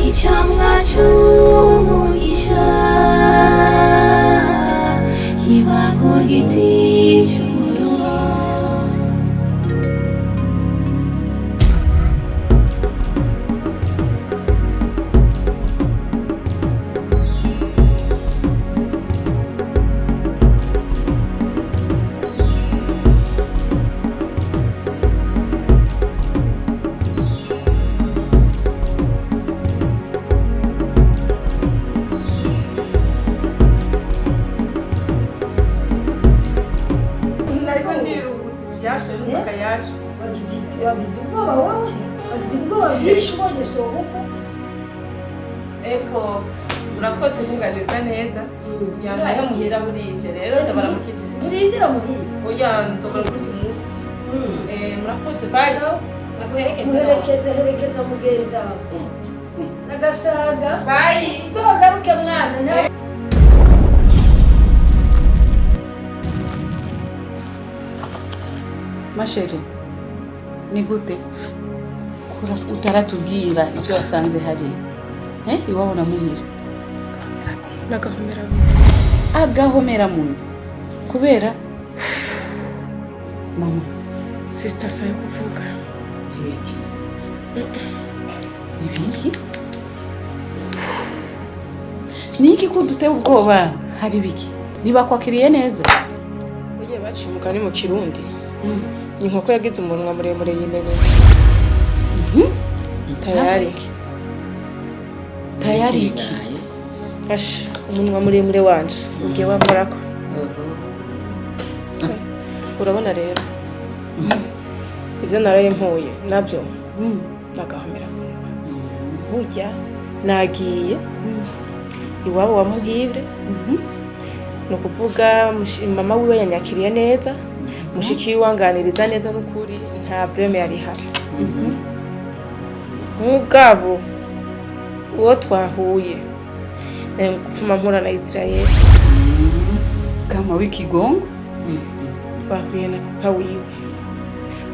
Icyamwa cy'umugisha kiba ku giti cy'umuruho. Wagize ubwoba wowe? Wagize ubwoba bwinshi ubonye sohoka? Eko murakoze kunganiriza neza. Yampaye muhira burije rero ndabaramukije. Urindira muhira? Oya nzogora kundi munsi. Murakoze bye. Herekeza mugenzi wawe. Nagasaga. Bye. Nzogaruke mwana na Masheri, ni gute? Kura utaratubwira ibyo wasanze hariya. Iwabo na muhira. Nagahomera. Agahomera muno. Kubera mama, Sister sayo kuvuga. Ibiki? Niki kuduteye ubwoba? Hari biki? Niba kwakiriye neza? Oye bacimuka ni mu Kirundi. Ni nkoko yagize umunwa muremure yimeneye. Tayari. Ash, umunwa muremure wanje ugiye wamporako. Urabona rero. Ivyo naraye mpuye navyo. Nagahomera. Burya nagiye iwabo wa muhire. No kuvuga mama wiwe yanyakiriye neza. Mushiki wanganiriza neza n'ukuri nta problème yari hari. Mugabo uwo twahuye kufuma mpura na Israel kama w'ikigongo bahuye na papa wiwe.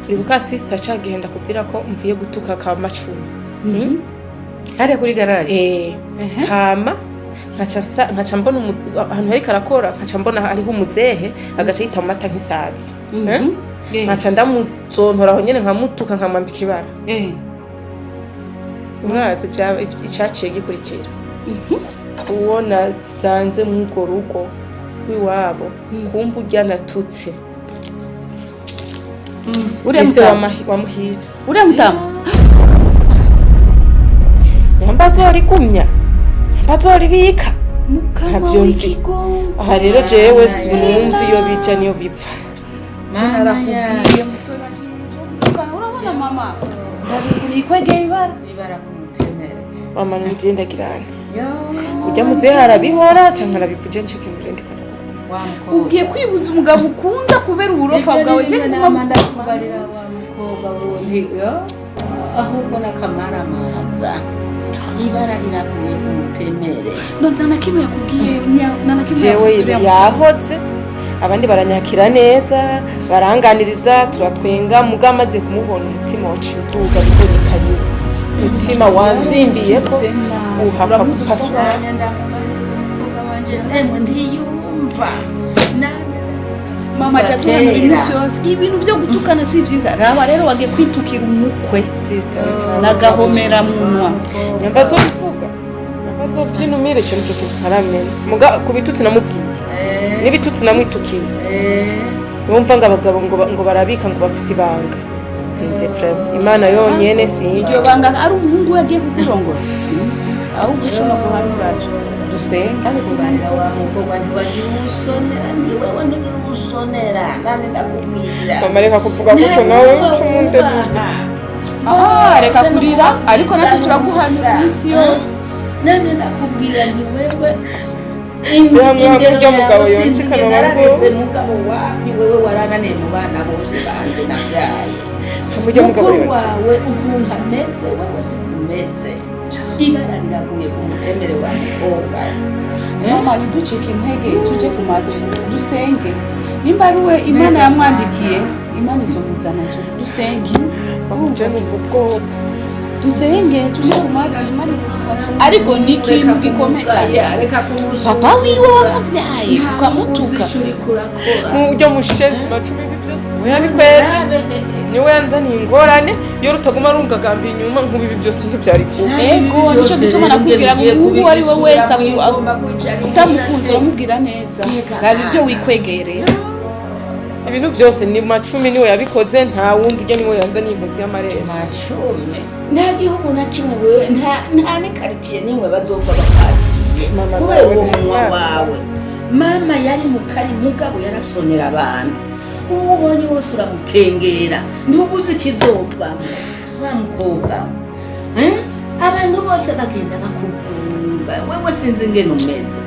Uribuka sister cagenda kubwira ko mvuye gutuka ka macumi. Hariya kuri garage. Hama nkaca mbona ahantu hari karakora nkaca mbona hariho umuzehe agaca yita amata nk'isazi. Nkaca ndamuzontora aho nyene nkamutuka nkamwambika ibara. Mwazi icyaciye gikurikira. Uwo nasanze mu rugo w'iwabo kumva ujya natutse. Uriya muhira. Uriya mutama. Nyambazori kumya. Nyambazori bika. Ntabyo nzi. Aha rero jewe sinumva iyo bica niyo bipfa. Narakubwiye mutoyi wanje n'uko urabona mama. Ndabikwegeye ibara kumutemere. Mama ndinda girane. Ujya muze harabihora canka arabivuje nshike murindi kana. Ugiye kwibuza umugabo ukunda kubera uburofa bwawe je mama ndakubarira wa mukobwa wonhiyo ahubwo nakamara amaza ibara riraguye kumutemere. None kimwe yakubwiye nanakimwe jewe yahoze abandi baranyakira neza baranganiriza turatwenga mugamaze kumubona umutima waciduga bikoni karibu umutima wanzimbiye ko uhaka gupasuka. Ndiyumva mama jatuhanura iminsi yose ibintu byo gutukana si byiza. Raba rero wage kwitukira umukwe sister nagahomera munwa. Nyambazo mvuga nyambazo vyinumire cyo cyo karamena muga kubitutsi namubwiye n'ibitutsi namwitukiye. Numva ngo abagabo ngo barabika ngo bafise ibanga. Sinzi frère Imana yonyene sinzi. Iryo banga ari umuhungu yagiye kukurongora. Sinzi ahubwo ushobora guhanura dusenga kubarira wa mukobwa ntiwagira umusonera niwe wandugira umusonera nane ndakubwira. Mama reka kuvuga gutyo nawe cyumunde. Reka kurira ariko natwe turaguhanura iminsi yose. Nane ndakubwira ni wewe Hamwe mugabo yonsikana narareze mugabo wapi wewe warananiye mu bana bose banje nabyaye. Hamwe mugabo yonsi wawe ukuntu ameze wewe sikumeze. Ibara riraguye ku mutemere wa mukobwa. Mama niducike intege tuje ku mavi dusenge nimba ari we imana yamwandikiye imana izomuzana dusenge bamuje numva ubwoba dusenge tuje kumwaka imana izodufasha ariko ni ikintu gikomeye cyane papa wiwe wamuvyaye ukamutuka n'ujya mushenzi macumi ibi byose oya bikweze niwe yanzaniye ingorane iyo rutaguma rungagamba inyuma nk'ubu ibi byose ntibyari kuba ego nicyo gituma nakubwira ngo ubu ari we wese utamukunze uramubwira neza raba ibyo wikwegereye ibintu byose ni macumi niwe yabikoze nta wundi ujya niwe yanzaniye inkozi y'amarere macumi nta gihugu na kimwe wewe nta n'ikaritiye n'imwe bazopfa bakazi kubera uwo munwa wawe mama yari mu kari mugabo yarasonera abantu uwo ubonye wose uramukengera ntubuze ikizovamo wa mukobwa abantu bose bagenda bakuvunga wewe sinzi ingene umeze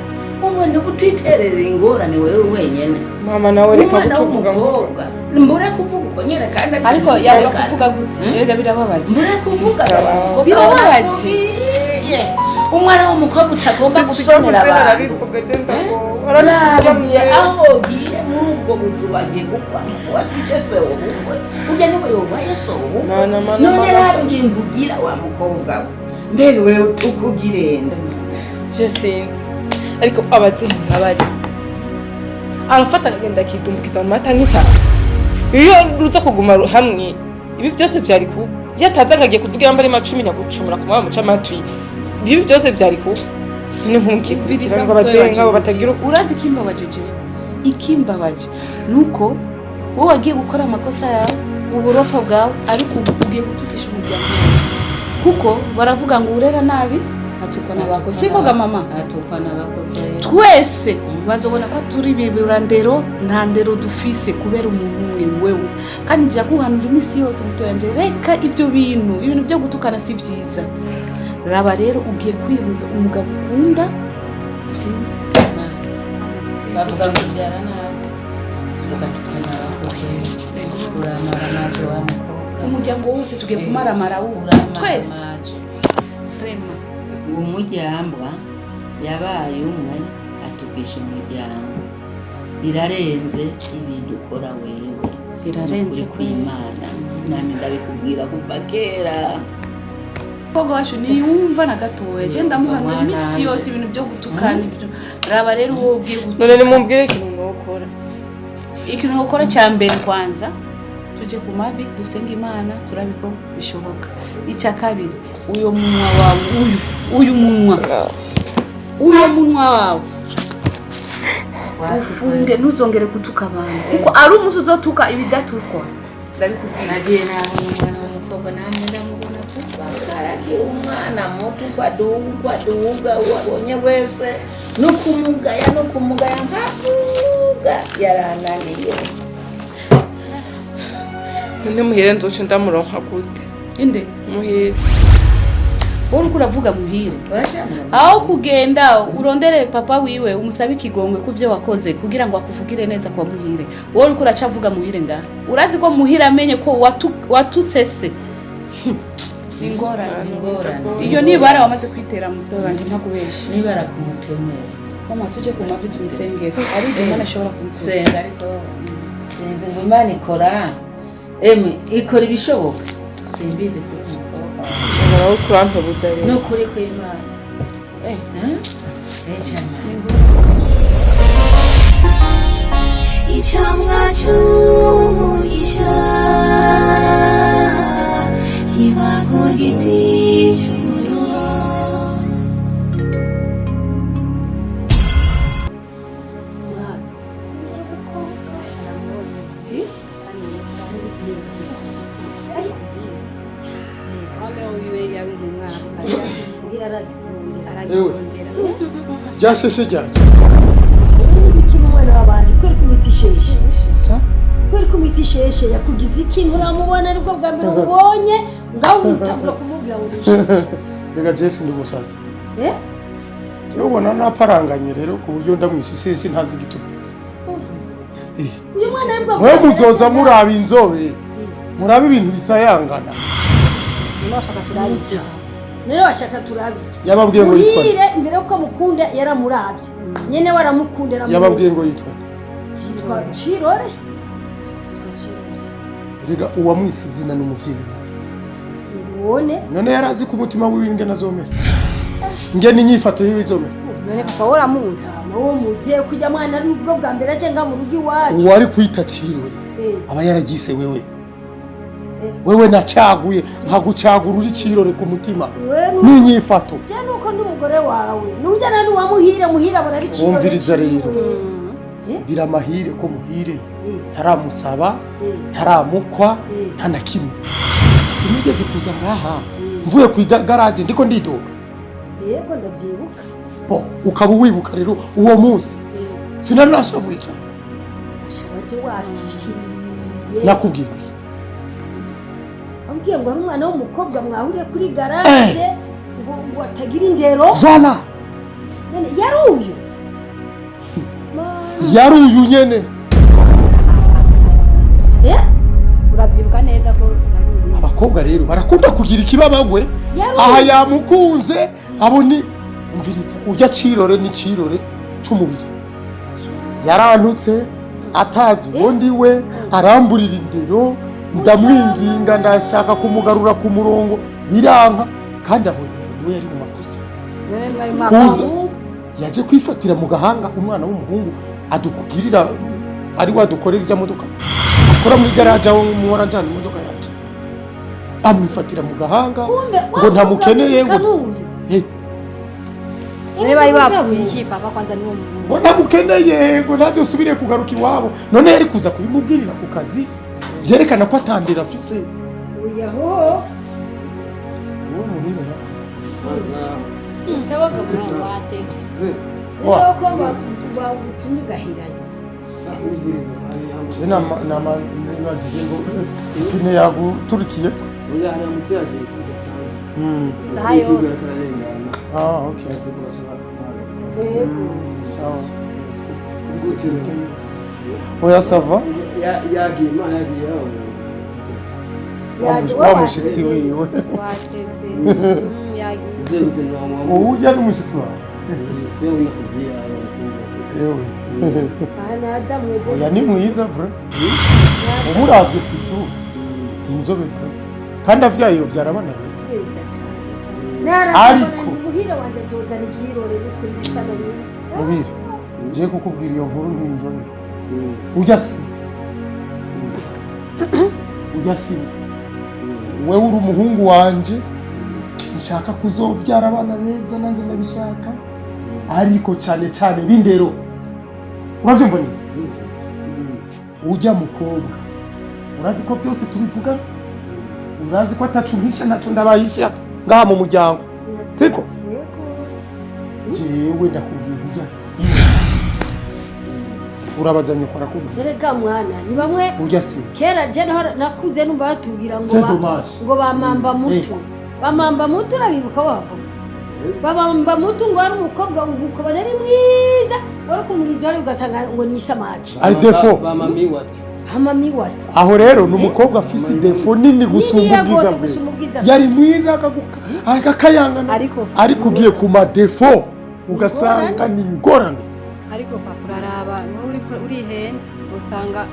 ubone utiterera ingorane wewe wenyene mama nawe reka kuvuga ngo mbura kuvuga uko nyene kandi ariko yabura kuvuga gute erega birababaje mbura kuvuga birababaje umwana w'umukobwa utagomba gusonera abantu arabiye aho giye muri ubwo buzu bagiye gukwa watugeze ubukwe ujya niwe yobaye so ubukwe none rero ibintu ugira wa mukobwa we mbere wewe tukugirenda je sinzi ariko abazimu nabari arafata akagenda akidumbukiza mu mata nk'isanze iyo ruza kuguma hamwe ibi byose byari kuba yataza ngagiye kuvuga yambare macumi nyagucumura kumwa mu camatwi ibi byose byari kuba ni nk'ukikubitira ngo abazenga abo batagira urazi ikimbabaje nuko wowe wagiye gukora amakosa yawe uburofa bwawe ariko ugiye gutukisha umuryango wose kuko baravuga ngo urera nabi atukwa n'abako sivuga mama atukwa n'abako twese bazobona ko turi biburandero nta ndero dufise kubera umuntu umwe wewe kandi njya guhanura imisi yose mutoyanje reka ibyo bintu byo gutukana si byiza raba rero ugiye kwibuza umugabo ukunda sinzi bavuga ngo byara nabi ugatukana abako uramara maje wa mukobwa umuryango wose tugiye kumaramara twese frema umujyambwa yabaye umwe atukisha umuryango birarenze ibintu ukora wewe birarenze kw'Imana nami ndabikubwira kuva kera kogo washu niyumva na gatoya genda muhanura imisi yose ibintu byo gutukana ibyo raba rero wowe ugiye gutukana none nimumbwire ikintu ukora cya mbere kwanza tuje ku mavi dusenga Imana turabiko bishoboka icya kabiri uyo munwa wawe uyu munwa wawe ufunge ntuzongere kutuka abantu kuko ari umusi uzotuka ibidatukwa ndabikubwira nagiye naho umwana w'umukobwa namwe ndamubona kuko umwana muto kwaduga wabonye wese no kumugaya nkavuga yarananiye none muhire nzoce ndamuronka gute inde muhire wowe uravuga muhire aho kugenda urondere papa wiwe umusabe ikigongwe ku byo wakoze kugira ngo akuvugire neza kwa muhire wowe uko uracavuga muhire ngaha urazi ko muhire amenye ko watusese ingorane iyo nibara wamaze kwitera mu to wanje ntakubesha nibara kumutemera mama tuje ku mavi tumusengere ari Imana ashobora kumusenga ariko sinzi ngo Imana ikora ibishoboka simbizi kuri umukobwa nawe kurampe bujare no kuri kw'Imana icyamwa cy'umugisha kiba ku giti cy'umuruho Byasese ryake iki mwana w'abandi kweri kumitisheshe kweri kumitisheshe yakugize ikintu uramubona ariko bwa mbere ubonye ngaho utangura kumubwira ngo nishe rega Jesse ndi musaza cyo ubona naparanganye rero ku buryo ndamwisisisi ntazi igituma uyu mwana ariko mwe muzoza muraba inzobe muraba ibintu bisayangana rero washaka turabi yababwiye ngo yitwa imbere uko mukunda yaramuravye nyene waramukundira yababwiye ngo yitwa cyitwa Cirore. rega uwamwise izina n'umuvyeyi None none yarazi ku mutima wiwe ingene azomera ingene inyifato yiwe izomera none papa waramunsi uwo muziye kujya mwana ari ubwo bwa mbere aje nga mu rugo iwacu. uwo ari kwita Cirore aba yaragise wewe nacaguye nkagucagura uri Cirore ku mutima n'inyifato je nuko ndi umugore wawe nujya nani muhira abona ari Cirore. wumviriza rero biramahire ko muhire ntaramusaba ntaramukwa nta na kimwe sinigeze kuza ngaha mvuye ku garage ndiko ndidoga yego ndavyibuka bo ukaba wibuka rero uwo munsi sinanashavuye cyane ashabaje wafiriye nakubwiye ambwiye ngo ari umwana w'umukobwa mwahuriye kuri garage ngo atagira indero. Voilà None yaruyu yaruyu nyene urabyibuka neza ko ari abakobwa rero barakunda kugira ikibabagwe aha yamukunze abo ni umviriza ujya Cirore ni Cirore cy'umubiri yarantutse atazi ubundi we aramburira indero ndamwinginga ndashaka kumugarura ku murongo biranka kandi aho rero niwe yari mu makosa kuza yaje kwifatira mu gahanga umwana w'umuhungu adukugirira ari wadukorera ijya modoka akora muri garage aho muhora njana imodoka yaje amwifatira mu gahanga ngo ntamukeneye ngo none bari bapfuye iki papa kwanza niwo muntu ngo ntamukeneye ngo ntazosubire kugaruka iwabo none yari kuza kubimubwirira ku kazi vyerekana ko atandira afise uyaho uwo muriro isabaga mu batebye rero ko bagutumye gahiranye nabajije ngo ipine yaguturikiye isaha yose okay yego sawa oya sava wa mushitsi wiwe watebye yagiye ubu ujya n'umushitsi wawe ana Adamu oya ni mwiza vre umuravye ku isura inzobe vre kandi avyaye vyarabana beza ariko muhira wanje azozana ivyirore bikuri bisa na nyina muhira ngiye kukubwira iyo nkuru n'inzobe ujya si wewe uri umuhungu wanje nshaka kuzovyara abana beza nanjye ndabishaka ariko cyane cyane b'indero uravyumva neza ujya mukobwa urazi ko byose tubivugana urazi ko atacumpisha naco ndabayisha ngaha mu muryango siko jewe ndakubwira ujya urabazanye ukora kuba erega mwana ni bamwe ujya si kera je nakuze numva batubwira ngo bamamba mutu bamamba mutu urabibuka wavuga babamba mutu ngo ari umukobwa ukubona ari mwiza wari kumuriza ugasanga ngo ni isamaki ari defo hamamiwata aho rero ni umukobwa afise defo nini gusumba ubwiza bwe yari mwiza akakayangana ariko ugiye ku madefo ugasanga ni ingorane ariko papa uraraba urihenda usanga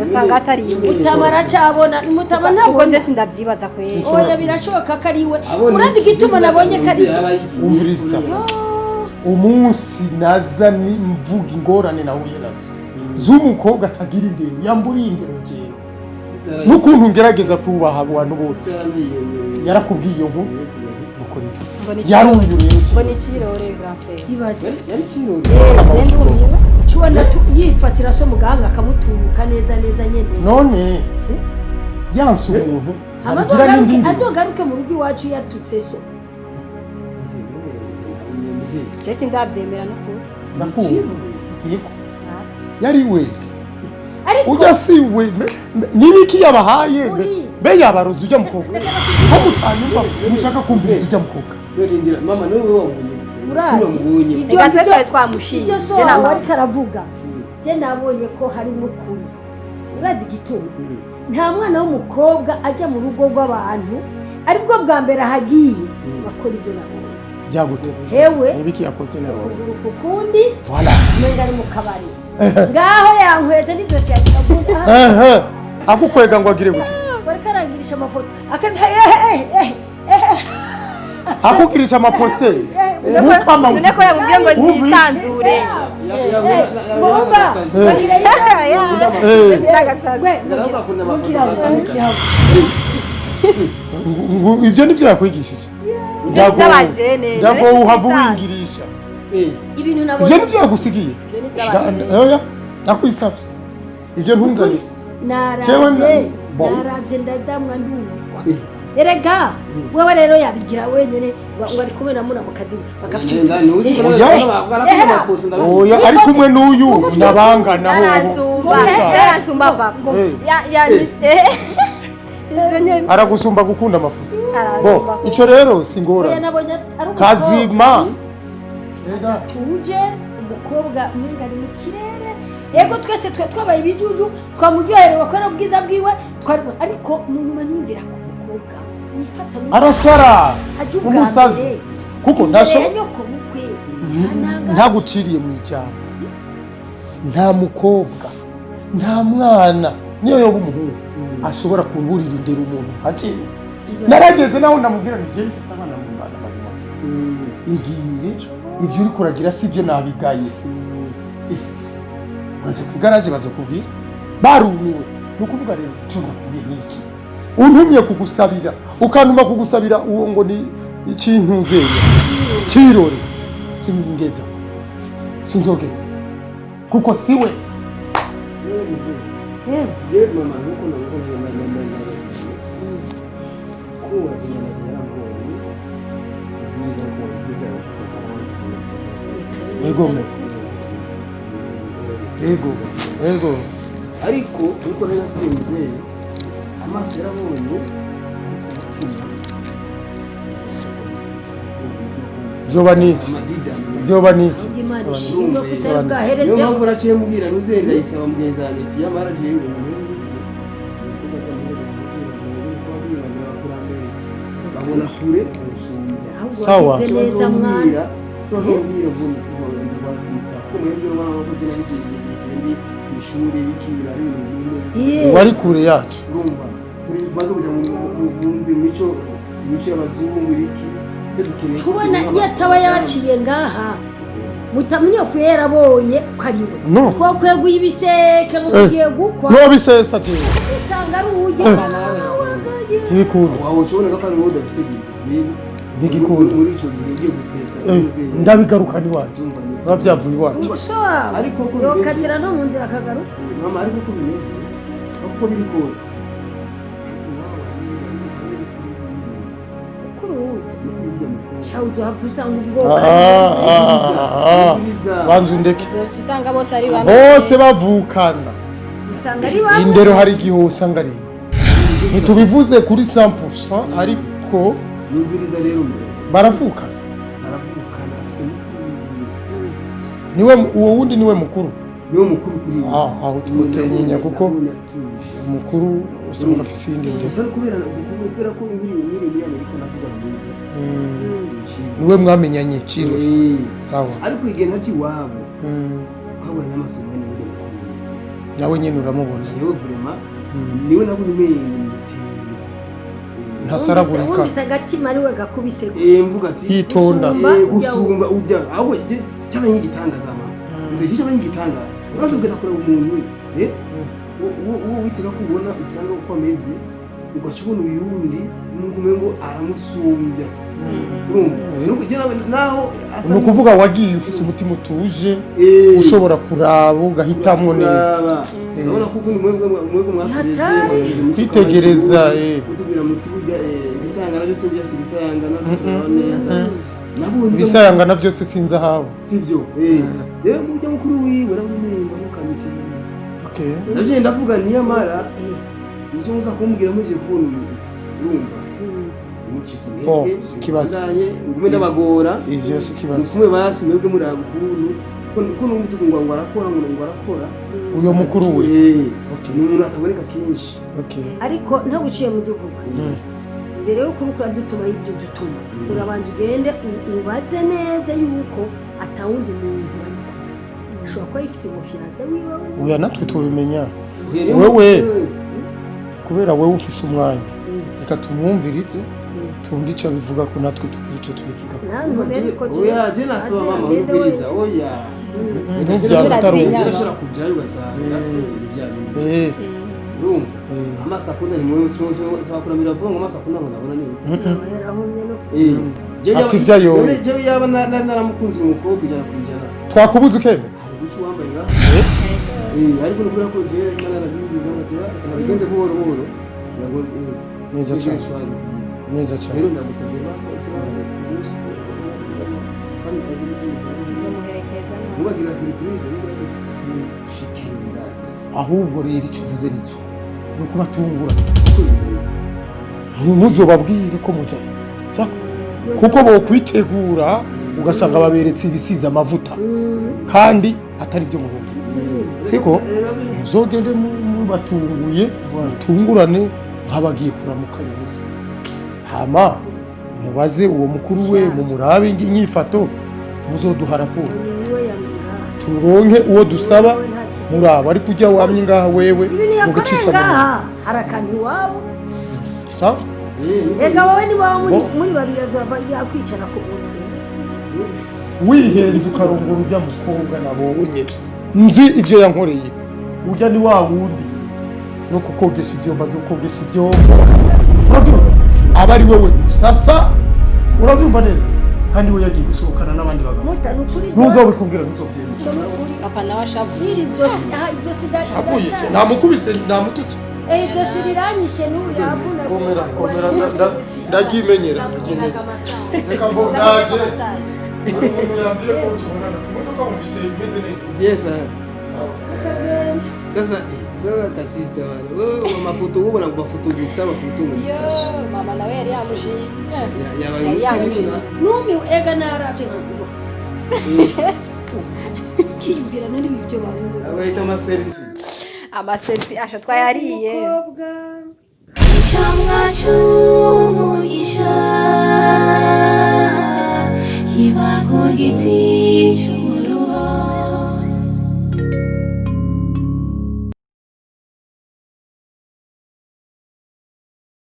usanga atari mutabara cyabona mutabana kuko nje sindavyibaza kwera oya birashoboka ko ari we urazi igituma nabonye ko ari umviriza umunsi naza ni mvuga ingorane nahuye nazo z'umukobwa atagira indero yamburiye indero jewe n'ukuntu ngerageza kubaha abantu bose yarakubwiye iyo nkuru mukorera yaruyu rero ngo ni Cirore grand frère ibaze yari Cirore genda umiwe cubona yifatira so muganga akamutunguka neza nyene none yansu umuntu azogaruke mu rugo iwacu yatutse so je sindavyemera n'ukuri ndakumva yego yari we ariko ujya si we nibiki yabahaye be yabaroza ujya mukobwa ko mutanyumva mushaka kumviriza ujya mukobwa mama niwe wabonye urazi reka twe twari twamushinze ibyo so wari karavuga je nabonye ko harimo ukuri urazi igituma nta mwana w'umukobwa ajya mu rugo rw'abantu aribwo bwa mbere ahagiye bakora ibyo nabonye byagute hewe nibiki yakoze nawe kuguruka ukundi voilà umenga ari mu kabari ngaho yankweze n'izosi yakagunda akukwega ngo agire gute bariko arangirisha amafoto akaza akugirisha amaposteri none ko yamubwiye ngo nisanzure ngomba bagira ivyo nivyo yakwigishije by'abajene ndago uhava wingirisha ibintu ivyo nabonye nivyo yagusigiye oya nakwisavye ivyo ntunzanire naravye ndadamwa ndumva erega wewe rero yabigira wenyene ngo ari kumwe na muna mu kazi bagafite oya ari kumwe n'uyu nabangana yarasumba papa ibyo nyene aragusumba gukunda amafuta bo ico rero singora kazima tuje umukobwa umenga ari mu kirere yego twese twabaye ibijuju twamuryoherewe ko ari ubwiza bwiwe ariko mu nyuma nindira ku mukobwa yifata arasara umusazi kuko ntaguciriye mu ijambo nta mukobwa nta mwana niyo yoba umuhungu ashobora kuburira indero umuntu haki narageze naho ndamubwira nti je mfise abana mu bana bagimaze igiye ivyo uri kuragira sivyo nabigaye maze ku garage bazokubwira barumiwe nukuvuga rero cyo nakubwiye niki untumye kugusabira ukantuma kugusabira uwo ngo ni ikintu nzeye kirore singeza sinzogeza kuko siwe ego ariko uko rero twemeze amaso yarabonye vyoba niki Imana ishimwe kutari bwahereze niyo mpamvu naciye mbwira n'uzenda yisaba mugenzi wanjye ati yamara jewe babona kure sawa neza mwana turabwira vuba batisa kumwebwe mwana wako kugera n'ikindi ishuri bikibira ari ibintu wari kure yacu urumva turi maze kuja mu nzi mico y'abazungu ibiki tubona iyo ataba yaciye ngaha mutamunyofu yarabonye ko ari we no twakweguye ibiseke ngo tugiye gukwa no bisesa je usanga ari uwujya nawe ntikunda wawe ushobora ko ari wowe udabisigiza ntigikunda muri ico gihe ugiye gusesa ndabigarukana iwacu biba byavuye iwacu ariko ko yokatira no mu nzira akagaruka mama ariko ko bimeze uko biri kose shawuzo havusa ngo ubwoba banzu ndeke usanga bose ari bamwe bose bavukana usanga ari bamwe indero hari igihe usanga ari ntitubivuze kuri 100% ariko yumviriza rero baravukana afise niwe uwo wundi niwe mukuru niwe mukuru kuri aho twotenya kuko umukuru usanga afise indi ndero gusa kubera ko muri Amerika navuga niwe mwamenyanye ciro sawa ariko igihe ntaci wabo ukabona n'amasomo y'ibyo nawe nyene uramubona yewe vraiment niwe nabona umenye mutinde ntasaragurika wumvise agatima ariwe gakubise mvuga ati yitonda gusumba ujya aho cyane nk'igitangaza ama nzi cyane nk'igitangaza urashobora kure umuntu wo witira ko ubona usanga uko ameze ugashobora uyundi ngo aramusumbya nukuvuga wagiye ufise umutima utuje ushobora kuraba ugahitamwo neza urabona ko ubundi mwebwe mwategereje kwitegereza utubwira muti burya ibisayangana byose byose ibisayangana tutabona neza ibisayangana byose sinzi ahawe sivyo rero mujya mukuru wiwe nabumenga nukamuteye nabyo ndavuga niyamara icyo muza kumbwira muje kubona urumva sikibazo ngume n'abagora ivyo sikibazo kumwe basi mwebwe muri abukuru ko n'umutuku ngo arakora uyo mukuru we ni umuntu ataboneka kenshi ariko ntaguciye mu gihugu imbere yo kuba dutuma ibyo dutuma urabanza ugende ubaze neza yuko atawundi muntu babikora ushobora kuba yifite umufiyanse wiwe oya natwe tubimenya wewe kubera wewe ufise umwanya reka tumwumvirize tumva icyo bivuga ko natwe tugira icyo tubivuga oya je nasaba mama ubwiriza oya ntubyara kujyayo ugasanga urumva amasakunda ni mwe sakuna biravuga ngo amasakunda ngo ndabona neza akivya yo jewe yaba naramukunze umukobwa ijana kujana twakubuza ukembe gucu wambaye nga ariko nukura ko je manana bibiza ngatira nabigenze buhoro buhoro nabwo neza cyane neza cyane rero ndagusabye bako ubagira surprise shikira ahubwo rero icyo uvuze nicyo ni ukubatungura ntuzobabwire ko mujyayo kuko bokwitegura ugasanga baberetse ibisize amavuta kandi atari byo mu rugo siko muzogende mubatunguye mutungurane nk'abagiye kuramukanya gusa hama mubaze uwo mukuru we mumurabe inyifato muzoduha raporo turonke uwo dusaba muraba ariko ujya wamye ngaha wewe mugacisha hari akantu iwabo sawa ega wowe ni wawe muri babiri yakwicara ku mutwe wihenze ukarongora ujya mukobwa nabonye nzi ibyo yankoreye ujya ni wa wundi no kukogesha ivyombo azi kukogesha ivyombo urabyumva aba ari wewe sasa urabyumva neza kandi we yagiye gusohokana n'abandi bagabo ntuzobikubwira ntuzobyemera papa nawe ashavu izo sida avuye namukubise namututse izo sida iranyishe n'ubu yavuna komera ndagimenyera reka ngo ndaje yambwiye ko tubonana imodoka wumvise imeze neza yes sasa wewe akasista wale wewe mafoto ubona ngo mafoto gusa mafoto ngo yo mama nawe yari yamushimye yabayusi numi ega narabye nkuba kiyumvira nari ibyo bavuga abayita amaselfie asha twayariye icyamwa cy'umugisha kiba ku giti